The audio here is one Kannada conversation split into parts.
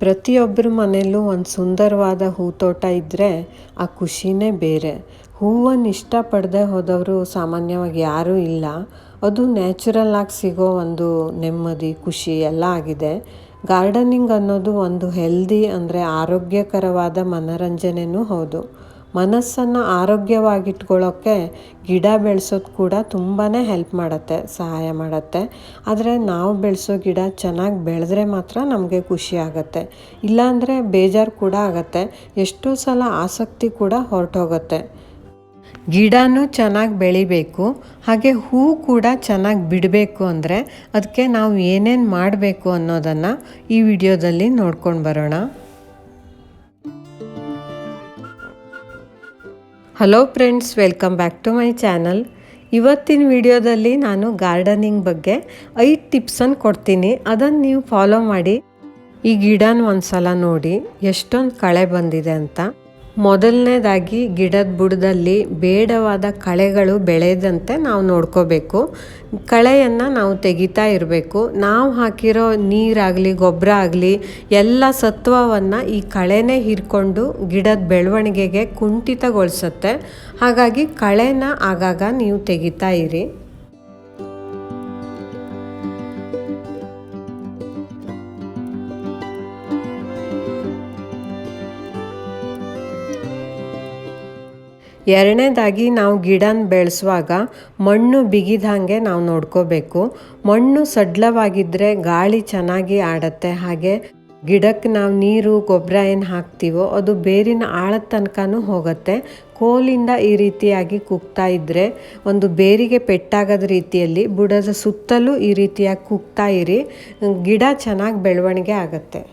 ಪ್ರತಿಯೊಬ್ಬರ ಮನೆಯಲ್ಲೂ ಒಂದು ಸುಂದರವಾದ ಹೂತೋಟ ಇದ್ದರೆ ಆ ಖುಷಿನೇ ಬೇರೆ. ಹೂವನ್ನು ಇಷ್ಟಪಡದೆ ಹೋದವರು ಸಾಮಾನ್ಯವಾಗಿ ಯಾರೂ ಇಲ್ಲ. ಅದು ನ್ಯಾಚುರಲ್ ಆಗಿ ಸಿಗೋ ಒಂದು ನೆಮ್ಮದಿ, ಖುಷಿ ಎಲ್ಲ ಆಗಿದೆ. ಗಾರ್ಡನಿಂಗ್ ಅನ್ನೋದು ಒಂದು ಹೆಲ್ದಿ ಅಂದರೆ ಆರೋಗ್ಯಕರವಾದ ಮನೋರಂಜನೆಯೂ ಹೌದು. ಮನಸ್ಸನ್ನು ಆರೋಗ್ಯವಾಗಿಟ್ಕೊಳ್ಳೋಕ್ಕೆ ಗಿಡ ಬೆಳೆಸೋದು ಕೂಡ ತುಂಬಾ ಹೆಲ್ಪ್ ಮಾಡುತ್ತೆ, ಸಹಾಯ ಮಾಡುತ್ತೆ. ಆದರೆ ನಾವು ಬೆಳೆಸೋ ಗಿಡ ಚೆನ್ನಾಗಿ ಬೆಳೆದ್ರೆ ಮಾತ್ರ ನಮಗೆ ಖುಷಿ ಆಗುತ್ತೆ. ಇಲ್ಲಾಂದರೆ ಬೇಜಾರು ಕೂಡ ಆಗುತ್ತೆ. ಎಷ್ಟೋ ಸಲ ಆಸಕ್ತಿ ಕೂಡ ಹೊರಟೋಗುತ್ತೆ. ಗಿಡನೂ ಚೆನ್ನಾಗಿ ಬೆಳಿಬೇಕು, ಹಾಗೆ ಹೂ ಕೂಡ ಚೆನ್ನಾಗಿ ಬಿಡಬೇಕು ಅಂದರೆ ಅದಕ್ಕೆ ನಾವು ಏನೇನು ಮಾಡಬೇಕು ಅನ್ನೋದನ್ನು ಈ ವಿಡಿಯೋದಲ್ಲಿ ನೋಡ್ಕೊಂಡು ಬರೋಣ. Hello friends, welcome back to my channel. ಇವತ್ತಿನ ವಿಡಿಯೋದಲ್ಲಿ ನಾನು ಗಾರ್ಡನಿಂಗ್ ಬಗ್ಗೆ 5 ಟಿಪ್ಸನ್ನು ಕೊಡ್ತೀನಿ. ಅದನ್ನು ನೀವು ಫಾಲೋ ಮಾಡಿ. ಈ ಗಿಡನ ಒಂದು ಸಲ ನೋಡಿ ಎಷ್ಟೊಂದು ಕಳೆ ಬಂದಿದೆ ಅಂತ. ಮೊದಲನೇದಾಗಿ ಗಿಡದ ಬುಡದಲ್ಲಿ ಬೇಡವಾದ ಕಳೆಗಳು ಬೆಳೆದಂತೆ ನಾವು ನೋಡ್ಕೋಬೇಕು. ಕಳೆಯನ್ನು ನಾವು ತೆಗಿತಾ ಇರಬೇಕು. ನಾವು ಹಾಕಿರೋ ನೀರಾಗಲಿ ಗೊಬ್ಬರ ಆಗಲಿ ಎಲ್ಲ ಸತ್ವವನ್ನು ಈ ಕಳೆನೇ ಹೀರ್ಕೊಂಡು ಗಿಡದ ಬೆಳವಣಿಗೆಗೆ ಕುಂಠಿತಗೊಳಿಸುತ್ತೆ. ಹಾಗಾಗಿ ಕಳೆನ ಆಗಾಗ ನೀವು ತೆಗಿತಾ ಇರಿ. ಎರಡನೇದಾಗಿ ನಾವು ಗಿಡನ ಬೆಳೆಸುವಾಗ ಮಣ್ಣು ಬಿಗಿದಂಗೆ ನಾವು ನೋಡ್ಕೋಬೇಕು. ಮಣ್ಣು ಸಡ್ಲವಾಗಿದ್ದರೆ ಗಾಳಿ ಚೆನ್ನಾಗಿ ಆಡುತ್ತೆ. ಹಾಗೆ ಗಿಡಕ್ಕೆ ನಾವು ನೀರು ಗೊಬ್ಬರ ಏನು ಹಾಕ್ತೀವೋ ಅದು ಬೇರಿನ ಆಳದ ತನಕನೂ ಹೋಗುತ್ತೆ. ಕೋಲಿಂದ ಈ ರೀತಿಯಾಗಿ ಕುಗ್ತಾ ಇದ್ದರೆ ಒಂದು ಬೇರಿಗೆ ಪೆಟ್ಟಾಗದ ರೀತಿಯಲ್ಲಿ ಬುಡದ ಸುತ್ತಲೂ ಈ ರೀತಿಯಾಗಿ ಕುಗ್ತಾ ಇರಿ. ಗಿಡ ಚೆನ್ನಾಗಿ ಬೆಳವಣಿಗೆ ಆಗುತ್ತೆ.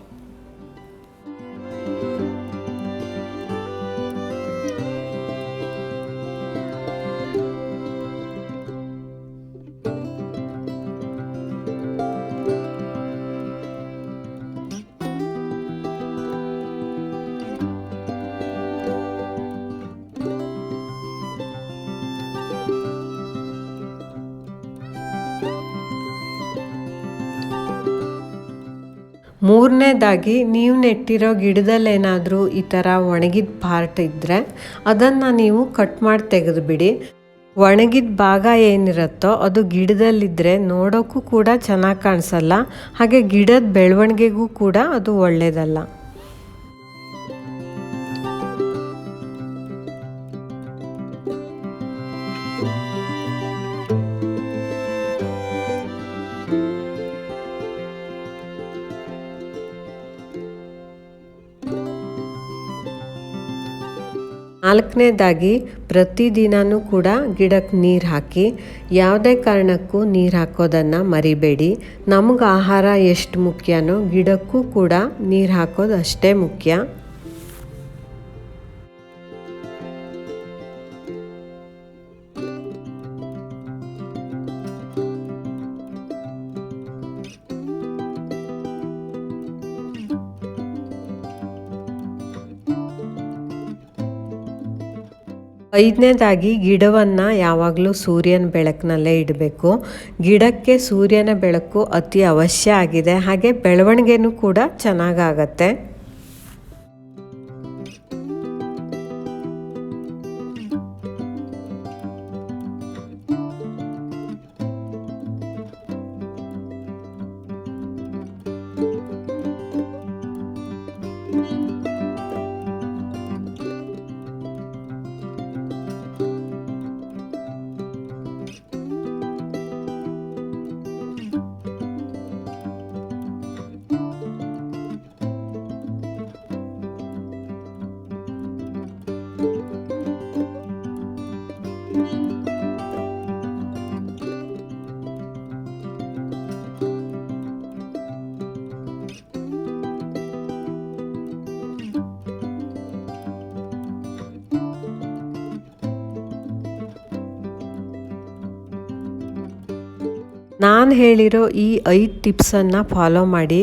ಮೂರನೇದಾಗಿ ನೀವು ನೆಟ್ಟಿರೋ ಗಿಡದಲ್ಲೇನಾದರೂ ಈ ಥರ ಒಣಗಿದ ಪಾರ್ಟ್ ಇದ್ದರೆ ಅದನ್ನು ನೀವು ಕಟ್ ಮಾಡಿ ತೆಗೆದುಬಿಡಿ. ಒಣಗಿದ ಭಾಗ ಏನಿರುತ್ತೋ ಅದು ಗಿಡದಲ್ಲಿದ್ದರೆ ನೋಡೋಕ್ಕೂ ಕೂಡ ಚೆನ್ನಾಗಿ ಕಾಣಿಸಲ್ಲ. ಹಾಗೆ ಗಿಡದ ಬೆಳವಣಿಗೆಗೂ ಕೂಡ ಅದು ಒಳ್ಳೆಯದಲ್ಲ. ನಾಲ್ಕನೇದಾಗಿ ಪ್ರತಿದಿನವೂ ಕೂಡ ಗಿಡಕ್ಕೆ ನೀರು ಹಾಕಿ. ಯಾವುದೇ ಕಾರಣಕ್ಕೂ ನೀರು ಹಾಕೋದನ್ನು ಮರಿಬೇಡಿ. ನಮಗೆ ಆಹಾರ ಎಷ್ಟು ಮುಖ್ಯನೋ ಗಿಡಕ್ಕೂ ಕೂಡ ನೀರು ಹಾಕೋದು ಅಷ್ಟೇ ಮುಖ್ಯ. ಐದನೇದಾಗಿ ಗಿಡವನ್ನು ಯಾವಾಗಲೂ ಸೂರ್ಯನ ಬೆಳಕಿನಲ್ಲೇ ಇಡಬೇಕು. ಗಿಡಕ್ಕೆ ಸೂರ್ಯನ ಬೆಳಕು ಅತಿ ಅವಶ್ಯ ಆಗಿದೆ. ಹಾಗೆ ಬೆಳವಣಿಗೆನೂ ಕೂಡ ಚೆನ್ನಾಗಾಗತ್ತೆ. ನಾನು ಹೇಳಿರೋ ಈ 5 ಟಿಪ್ಸನ್ನು ಫಾಲೋ ಮಾಡಿ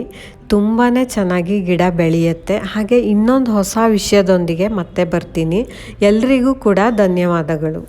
ತುಂಬಾ ಚೆನ್ನಾಗಿ ಗಿಡ ಬೆಳೆಯುತ್ತೆ. ಹಾಗೆ ಇನ್ನೊಂದು ಹೊಸ ವಿಷಯದೊಂದಿಗೆ ಮತ್ತೆ ಬರ್ತೀನಿ. ಎಲ್ರಿಗೂ ಕೂಡ ಧನ್ಯವಾದಗಳು.